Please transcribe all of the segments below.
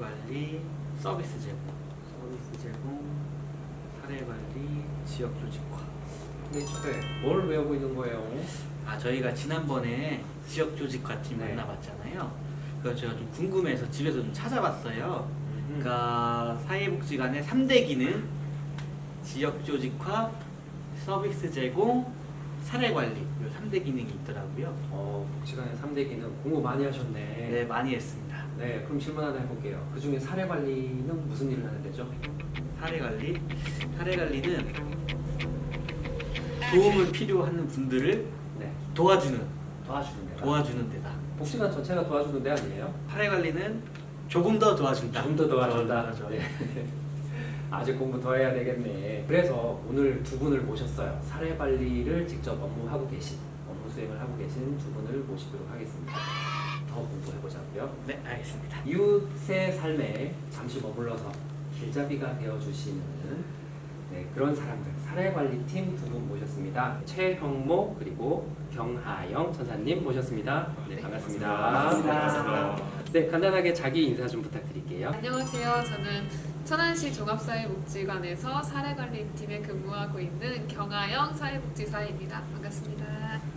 사례관리, 서비스 제공, 사례관리, 지역조직화. 네, 뭘 외우고 있는 거예요? 저희가 지난번에 지역조직화팀 네. 만나봤잖아요. 그래서 제가 좀 궁금해서 집에서 좀 찾아봤어요. 그러니까 사회복지관의 3대 기능, 지역조직화, 서비스 제공, 사례관리, 이 3대 기능이 있더라고요. 복지관의 3대 기능 공부 많이 하셨네. 네, 많이 했습니다. 네, 그럼 질문 하나 해볼게요. 그 중에 사례 관리는 무슨 일을 하는 데죠? 사례관리는 도움을 필요하는 분들을 네, 도와주는 도와주는 데다. 데다. 복지관 전체가 도와주는 데 아니에요? 사례관리는 조금 더 도와준다. 좀 더 도와준다. 좋아요. 네. 아직 공부 더 해야 되겠네. 그래서 오늘 두 분을 모셨어요. 사례 관리를 직접 업무 수행을 하고 계신 두 분을 모시도록 하겠습니다. 더 공부해보자고요. 네, 알겠습니다. 이웃의 삶에 잠시 머물러서 길잡이가 되어주시는 그런 사람들, 사례관리팀 두 분 모셨습니다. 최형모 그리고 경하영 천사님 모셨습니다. 네, 반갑습니다. 반갑습니다. 네, 간단하게 자기 인사 좀 부탁드릴게요. 안녕하세요. 저는 천안시 종합사회복지관에서 사례관리팀에 근무하고 있는 경하영 사회복지사입니다. 반갑습니다.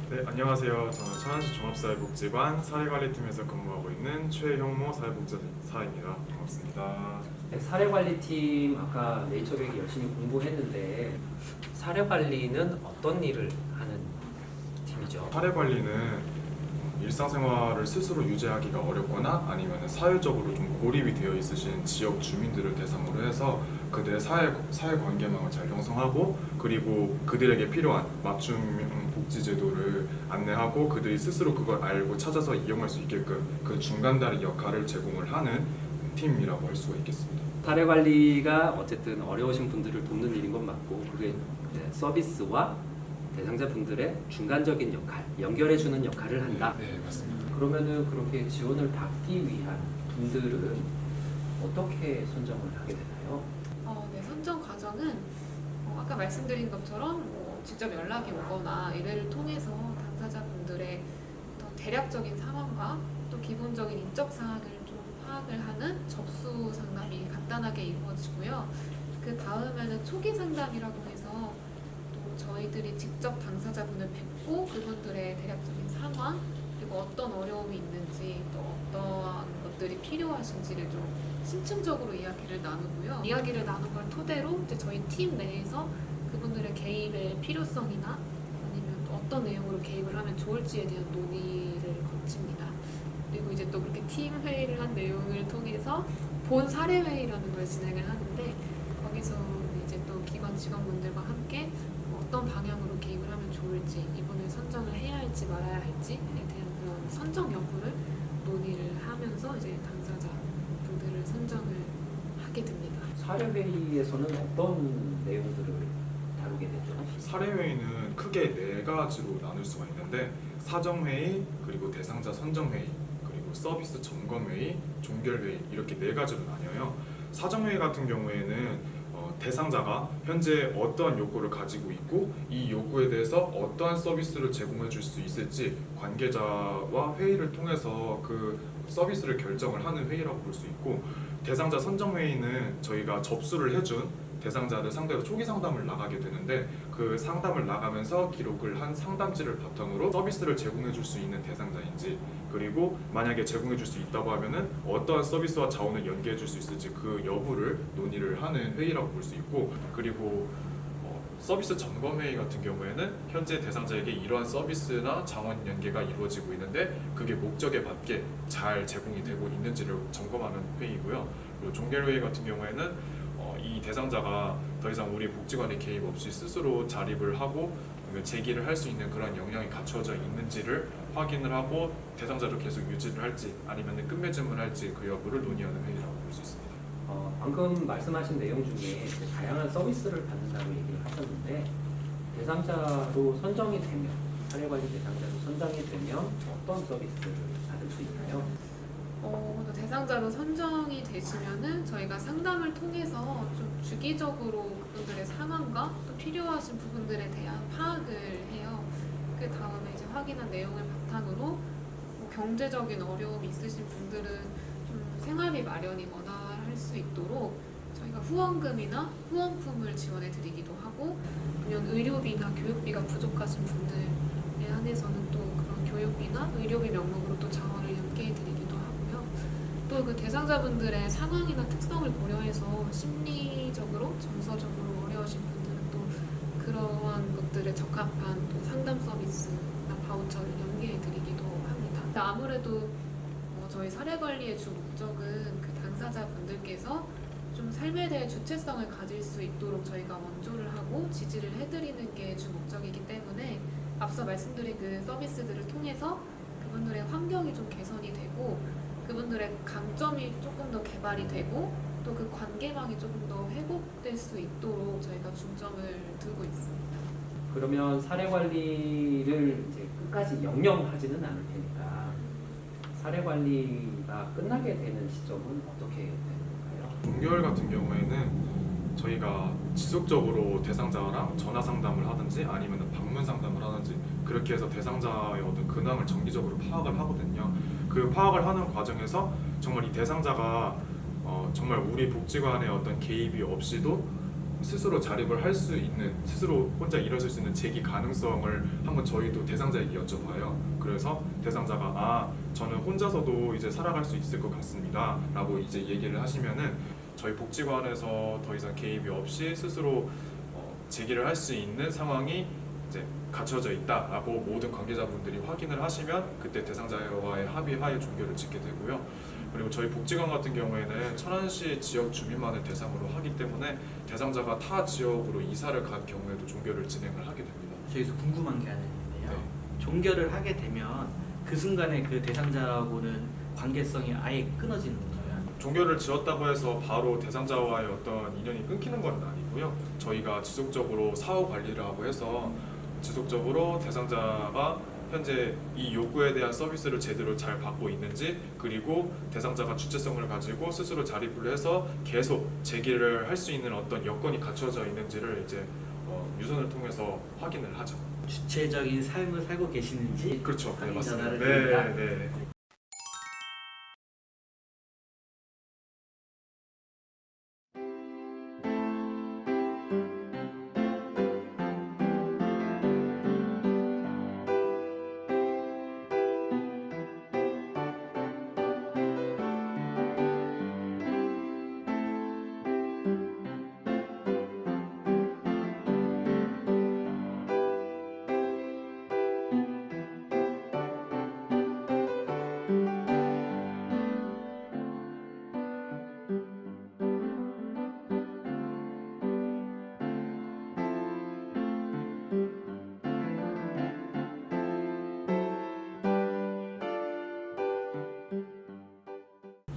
네, 안녕하세요. 저는 천안시 종합사회복지관 사례관리팀에서 근무하고 있는 최형모 사회복지사입니다. 반갑습니다. 네, 사례관리팀 아까 네이처백이 열심히 공부했는데 사례관리는 어떤 일을 하는 팀이죠? 사례관리는 일상생활을 스스로 유지하기가 어렵거나 아니면 사회적으로 좀 고립이 되어 있으신 지역 주민들을 대상으로 해서 그들의 사회 관계망을 잘 형성하고 그리고 그들에게 필요한 맞춤 복지 제도를 안내하고 그들이 스스로 그걸 알고 찾아서 이용할 수 있게끔 그 중간다리 역할을 제공을 하는 팀이라고 할 수가 있겠습니다. 사례관리가 어쨌든 어려우신 분들을 돕는 일인 건 맞고 그게 서비스와 대상자분들의 중간적인 역할, 연결해주는 역할을 한다. 네, 맞습니다. 그러면은 그렇게 지원을 받기 위한 분들은 어떻게 선정을 하게 되나요? 네, 선정 과정은 아까 말씀드린 것처럼 직접 연락이 오거나 이를 통해서 당사자분들의 어떤 대략적인 상황과 또 기본적인 인적 사항을 좀 파악을 하는 접수 상담이 간단하게 이루어지고요. 그 다음에는 초기 상담이라고 해서 또 저희들이 직접 당사자분을 뵙고 그분들의 대략적인 상황 그리고 어떤 어려움이 있는지 또 어떠한 것들이 필요하신지를 좀 심층적으로 이야기를 나누고요. 이야기를 나눈 걸 토대로 이제 저희 팀 내에서 그분들의 개입의 필요성이나 아니면 또 어떤 내용으로 개입을 하면 좋을지에 대한 논의를 거칩니다. 그리고 이제 또 그렇게 팀 회의를 한 내용을 통해서 본 사례 회의라는 걸 진행을 하는데 거기서 이제 또 기관 직원분들과 함께 어떤 방향으로 개입을 하면 좋을지 이번에 선정을 해야 할지 말아야 할지에 대한 그런 선정 여부를 논의를 하면서 이제 당사자 분들을 선정을 하게 됩니다. 사례회의에서는 어떤 내용들을 다루게 되죠? 사례회의는 크게 네 가지로 나눌 수가 있는데 사정회의, 그리고 대상자 선정회의, 그리고 서비스 점검회의, 종결회의 이렇게 네 가지로 나뉘어요. 사정회의 같은 경우에는 대상자가 현재 어떠한 요구를 가지고 있고 이 요구에 대해서 어떠한 서비스를 제공해 줄 수 있을지 관계자와 회의를 통해서 그 서비스를 결정을 하는 회의라고 볼 수 있고 대상자 선정회의는 저희가 접수를 해준 대상자를 상대로 초기 상담을 나가게 되는데 그 상담을 나가면서 기록을 한 상담지를 바탕으로 서비스를 제공해 줄 수 있는 대상자인지 그리고 만약에 제공해 줄 수 있다고 하면은 어떠한 서비스와 자원을 연계해 줄 수 있을지 그 여부를 논의를 하는 회의라고 볼 수 있고 그리고 서비스 점검 회의 같은 경우에는 현재 대상자에게 이러한 서비스나 자원 연계가 이루어지고 있는데 그게 목적에 맞게 잘 제공이 되고 있는지를 점검하는 회의고요. 그리고 종결 회의 같은 경우에는 이 대상자가 더 이상 우리 복지관의 개입 없이 스스로 자립을 하고 제기를 할 수 있는 그런 역량이 갖춰져 있는지를 확인을 하고 대상자를 계속 유지를 할지 아니면 끝맺음을 할지 그 여부를 논의하는 회의라고 볼 수 있습니다. 방금 말씀하신 내용 중에 다양한 서비스를 받는다고 얘기를 하셨는데 대상자로 선정이 되면 사례관리 대상자로 선정이 되면 어떤 서비스를 받을 수 있나요? 대상자로 선정이 되시면은 저희가 상담을 통해서 좀 주기적으로 그분들의 상황과 또 필요하신 부분들에 대한 파악을 해요. 그 다음에 이제 확인한 내용을 바탕으로 경제적인 어려움이 있으신 분들은 좀 생활비 마련이거나 할 수 있도록 저희가 후원금이나 후원품을 지원해 드리기도 하고, 아니면 의료비나 교육비가 부족하신 분들에 한해서는 또 그런 교육비나 의료비 명목으로 또 자원을 연계해 드리기도 하고요. 또 그 대상자분들의 상황이나 특성을 고려해서 심리적으로, 정서적으로 어려우신 분들은 또 그러한 것들에 적합한 또 상담 서비스나 바우처를 연계해 드리기도 합니다. 아무래도 저희 사례관리의 주 목적은 그 당사자분들께서 좀 삶에 대해 주체성을 가질 수 있도록 저희가 원조를 하고 지지를 해드리는 게 주 목적이기 때문에, 앞서 말씀드린 그 서비스들을 통해서 그분들의 환경이 좀 개선이 되고 그분들의 강점이 조금 더 개발이 되고 또 그 관계망이 조금 더 회복될 수 있도록 저희가 중점을 두고 있습니다. 그러면 사례 관리를 이제 끝까지 영영하지는 않을 테니까 사례 관리가 끝나게 되는 시점은 어떻게 되는 건가요? 종결 같은 경우에는 저희가 지속적으로 대상자랑 전화 상담을 하든지 아니면 방문 상담을 하든지 그렇게 해서 대상자의 어떤 근황을 정기적으로 파악을 하거든요. 그 파악을 하는 과정에서 정말 이 대상자가 정말 우리 복지관의 어떤 개입이 없이도 스스로 자립을 할 수 있는, 스스로 혼자 일어설 수 있는 재기 가능성을 한번 저희도 대상자에게 여쭤봐요. 그래서 대상자가 저는 혼자서도 이제 살아갈 수 있을 것 같습니다 라고 이제 얘기를 하시면은 저희 복지관에서 더 이상 개입이 없이 스스로 재기를 할 수 있는 상황이 이제 갖춰져 있다라고 모든 관계자분들이 확인을 하시면 그때 대상자와의 합의하에 종결을 짓게 되고요. 그리고 저희 복지관 같은 경우에는 천안시 지역 주민만을 대상으로 하기 때문에 대상자가 타 지역으로 이사를 간 경우에도 종결을 진행을 하게 됩니다. 저기서 궁금한 게 하나 있는데요. 네. 종결을 하게 되면 그 순간에 그 대상자하고는 관계성이 아예 끊어지는 거예요. 종결을 지었다고 해서 바로 대상자와의 어떤 인연이 끊기는 건 아니고요. 저희가 지속적으로 사후 관리를 하고 해서 지속적으로 대상자가 현재 이 요구에 대한 서비스를 제대로 잘 받고 있는지, 그리고 대상자가 주체성을 가지고 스스로 자립을 해서 계속 재기를 할 수 있는 어떤 여건이 갖춰져 있는지를 이제 유선을 통해서 확인을 하죠. 주체적인 삶을 살고 계시는지 그렇죠. 네, 확인 맞습니다. 전화를 드린다. 네.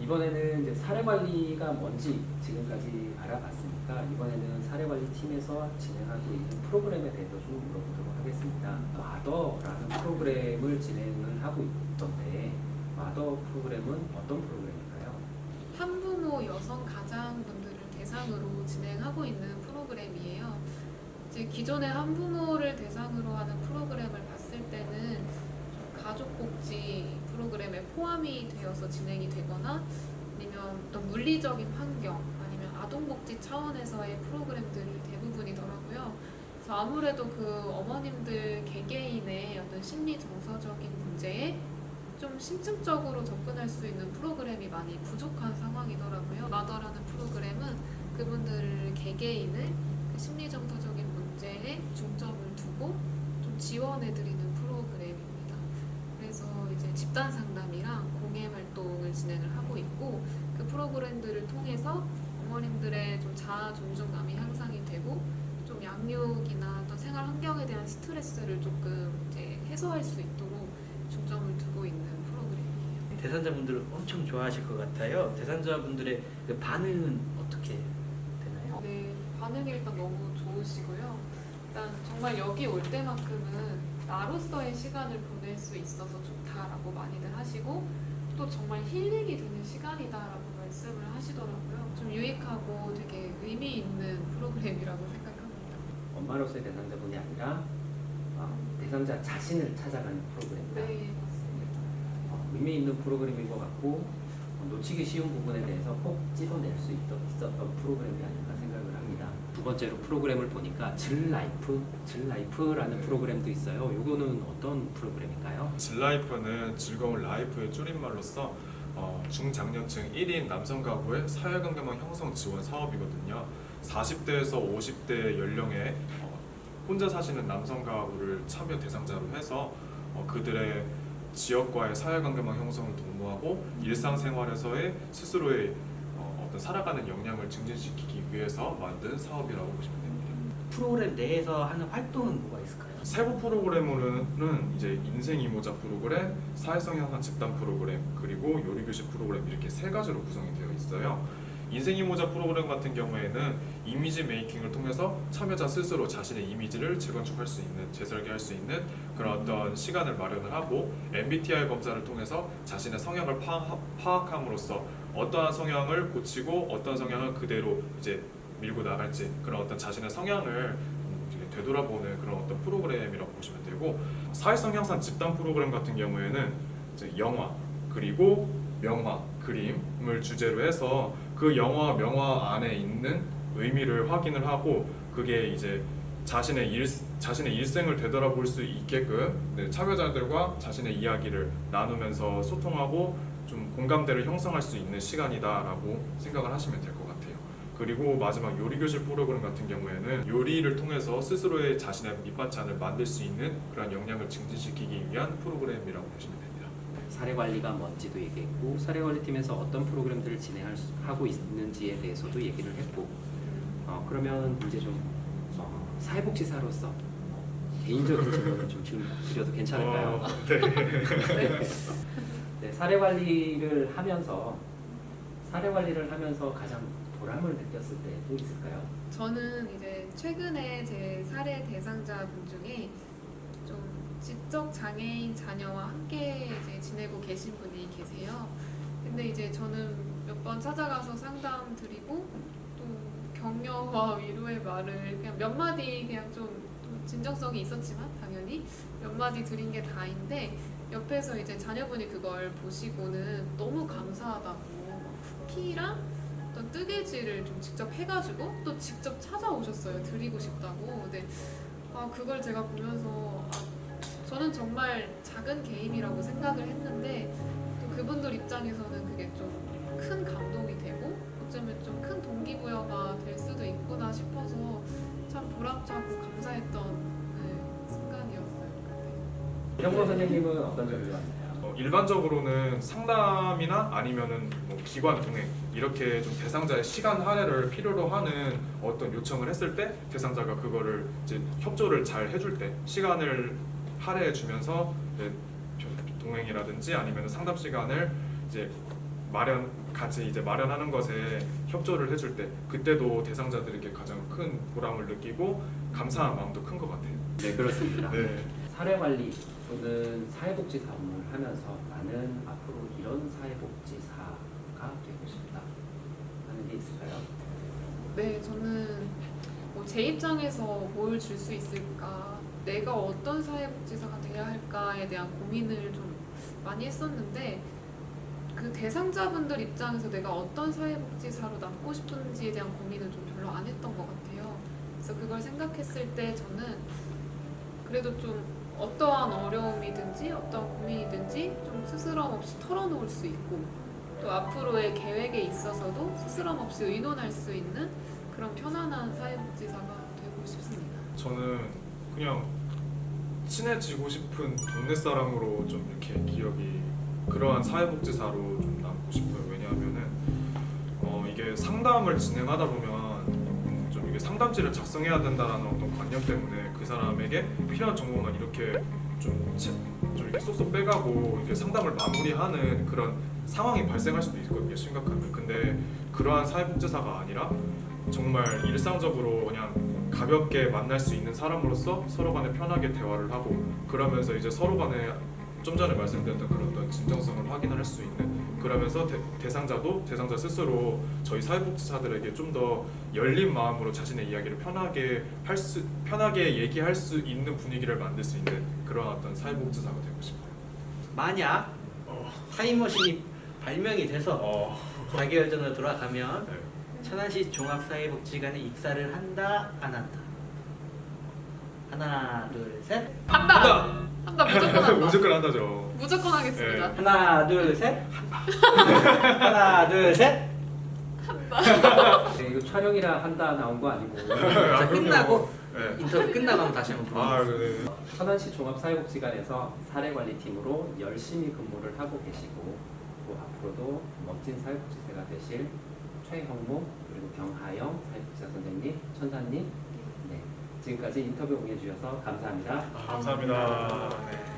이번에는 이제 사례 관리가 뭔지 지금까지 알아봤으니까 이번에는 사례 관리 팀에서 진행하고 있는 프로그램에 대해서 좀 물어보도록 하겠습니다. 마더라는 프로그램을 진행을 하고 있던데 마더 프로그램은 어떤 프로그램일까요? 한부모 여성 가장분들을 대상으로 진행하고 있는 프로그램이에요. 이제 기존의 한부모를 대상으로 하는 프로그램을 봤을 때는 좀 가족복지 프로그램에 포함이 되어서 진행이 되거나 아니면 어떤 물리적인 환경 아니면 아동복지 차원에서의 프로그램들이 대부분이더라고요. 그래서 아무래도 그 어머님들 개개인의 어떤 심리 정서적인 문제에 좀 심층적으로 접근할 수 있는 프로그램이 많이 부족한 상황이더라고요. 마더라는 프로그램은 그분들 개개인의 그 심리 정서적인 문제에 중점을 두고 좀 지원해드리는 프로그램입니다. 그래서 이제 집단 상담이랑 공예 활동을 진행을 하고 있고, 그 프로그램들을 통해서 어머님들의 좀 자아 존중감이 향상이 되고 좀 양육이나 또 생활 환경에 대한 스트레스를 조금 이제 해소할 수 있도록 중점을 두고 있는 프로그램이에요. 대상자분들 엄청 좋아하실 것 같아요. 대상자분들의 그 반응은 어떻게 되나요? 네, 반응이 일단 너무 좋으시고요. 일단 정말 여기 올 때만큼은 나로서의 시간을 보낼 수 있어서 좋다라고 많이들 하시고, 또 정말 힐링이 되는 시간이다라고 말씀을 하시더라고요. 좀 유익하고 되게 의미 있는 프로그램이라고 생각합니다. 엄마로서의 대상자분이 아니라 대상자 자신을 찾아가는 프로그램이다. 네, 맞습니다. 의미 있는 프로그램인 것 같고 놓치기 쉬운 부분에 대해서 꼭 찝어낼 수 있었던 프로그램이 아닐까 생각을 합니다. 두 번째로 프로그램을 보니까 즐라이프라는 프로그램도 있어요. 이거는 어떤 프로그램인가요? 질라이프는 즐거운 라이프의 줄임말로서 중장년층 1인 남성 가구의 사회관계망 형성 지원 사업이거든요. 40대에서 50대 연령의 혼자 사시는 남성 가구를 참여 대상자로 해서 그들의 지역과의 사회관계망 형성을 도모하고 일상생활에서의 스스로의 어떤 살아가는 역량을 증진시키기 위해서 만든 사업이라고 보시면 됩니다. 프로그램 내에서 하는 활동은 뭐가 있을까요? 세부 프로그램으로는 이제 인생 이모자 프로그램, 사회성 향상 집단 프로그램, 그리고 요리교실 프로그램 이렇게 세 가지로 구성이 되어 있어요. 인생 이모자 프로그램 같은 경우에는 이미지 메이킹을 통해서 참여자 스스로 자신의 이미지를 재건축할 수 있는, 재설계할 수 있는 그런 어떤 시간을 마련을 하고 MBTI 검사를 통해서 자신의 성향을 파악함으로써 어떠한 성향을 고치고 어떤 성향을 그대로 이제 밀고 나갈지 그런 어떤 자신의 성향을 되돌아보는 그런 어떤 프로그램이라고 보시면 되고, 사회성 향상 집단 프로그램 같은 경우에는 이제 영화 그리고 명화, 그림을 주제로 해서 그 영화, 명화 안에 있는 의미를 확인을 하고 그게 이제 자신의 일생을 되돌아볼 수 있게끔 참여자들과 자신의 이야기를 나누면서 소통하고 좀 공감대를 형성할 수 있는 시간이다라고 생각을 하시면 될 것 같아요. 그리고 마지막 요리교실 프로그램 같은 경우에는 요리를 통해서 스스로의 자신의 밑반찬을 만들 수 있는 그런 역량을 증진시키기 위한 프로그램이라고 보시면 됩니다. 사례관리가 뭔지도 얘기했고 사례관리팀에서 어떤 프로그램들을 진행하고 있는지에 대해서도 얘기를 했고 그러면 이제 좀 사회복지사로서 개인적인 질문을 좀 드려도 괜찮을까요? 네. 네, 사례관리를 하면서 가장 보람을 느꼈을 때도 있을까요? 저는 이제 최근에 제 사례 대상자분 중에 좀 지적 장애인 자녀와 함께 이제 지내고 계신 분이 계세요. 근데 이제 저는 몇 번 찾아가서 상담 드리고 또 격려와 위로의 말을 그냥 몇 마디 그냥 좀 진정성이 있었지만 당연히 몇 마디 드린 게 다인데 옆에서 이제 자녀분이 그걸 보시고는 너무 감사하다고 쿠키랑 어떤 뜨개질을 좀 직접 해가지고 또 직접 찾아오셨어요. 드리고 싶다고. 근데 그걸 제가 보면서 저는 정말 작은 개입이라고 생각을 했는데 또 그분들 입장에서는 그게 좀 큰 감동이 되고 어쩌면 좀 큰 동기부여가 될 수도 있구나 싶어서 참 보람차고 감사했던 순간이었어요. 그때. 형보 선생님은 어떤 점이 좋았나요? 일반적으로는 상담이나 아니면은 뭐 기관 동행 이렇게 좀 대상자의 시간 할애를 필요로 하는 어떤 요청을 했을 때 대상자가 그거를 이제 협조를 잘 해줄 때 시간을 할애해 주면서 동행이라든지 아니면 상담 시간을 이제 같이 이제 마련하는 것에 협조를 해줄 때 그때도 대상자들에게 가장 큰 보람을 느끼고 감사한 마음도 큰 것 같아요. 네, 그렇습니다. 네. 사례관리 또는 사회복지사 업무를 하면서 나는 앞으로 이런 사회복지사가 되고 싶다 하는 게 있을까요? 네, 저는 제 입장에서 뭘 줄 수 있을까, 내가 어떤 사회복지사가 돼야 할까에 대한 고민을 좀 많이 했었는데 그 대상자분들 입장에서 내가 어떤 사회복지사로 남고 싶은지에 대한 고민은 좀 별로 안 했던 것 같아요. 그래서 그걸 생각했을 때 저는 그래도 좀 어떠한 어려움이든지 어떤 고민이든지 좀 스스럼 없이 털어놓을 수 있고 또 앞으로의 계획에 있어서도 스스럼 없이 의논할 수 있는 그런 편안한 사회복지사가 되고 싶습니다. 저는 그냥 친해지고 싶은 동네 사람으로 좀 이렇게 기억이 그러한 사회복지사로 좀 남고 싶어요. 왜냐하면은 이게 상담을 진행하다 보면 좀 이게 상담지를 작성해야 된다는 어떤 관념 때문에 그 사람에게 필요한 정보만 이렇게 좀 이렇게 쏙쏙 빼가고 이렇게 상담을 마무리하는 그런 상황이 발생할 수도 있거든요. 심각하면. 근데 그러한 사회복지사가 아니라 정말 일상적으로 그냥 가볍게 만날 수 있는 사람으로서 서로 간에 편하게 대화를 하고 그러면서 이제 서로 간에 좀 전에 말씀드렸던 그런 어떤 진정성을 확인할 수 있는 그러면서 대상자 스스로 저희 사회복지사들에게 좀 더 열린 마음으로 자신의 이야기를 편하게 얘기할 수 있는 분위기를 만들 수 있는 그런 어떤 사회복지사가 되고 싶어요. 만약 타임머신이 발명이 돼서 자기열전으로 돌아가면 네. 천안시 종합사회복지관에 입사를 한다 안 한다. 하나 둘 셋. 한다. 한다. 무조건 한다. 무조건 한다죠. 무조건 하겠습니다. 하나 둘 셋. 하나 둘 셋. 네, 이거 촬영이라 한다 나온 거 아니고 자, 끝나고 네. 인터뷰 끝나고 한번 다시 한번 보겠습니다. 네. 천안시 종합사회복지관에서 사례관리팀으로 열심히 근무를 하고 계시고 또 앞으로도 멋진 사회복지사가 되실 최형모 그리고 병하영 사회복지사 선생님, 천사님 네, 지금까지 인터뷰 응해주셔서 감사합니다. 감사합니다. 네.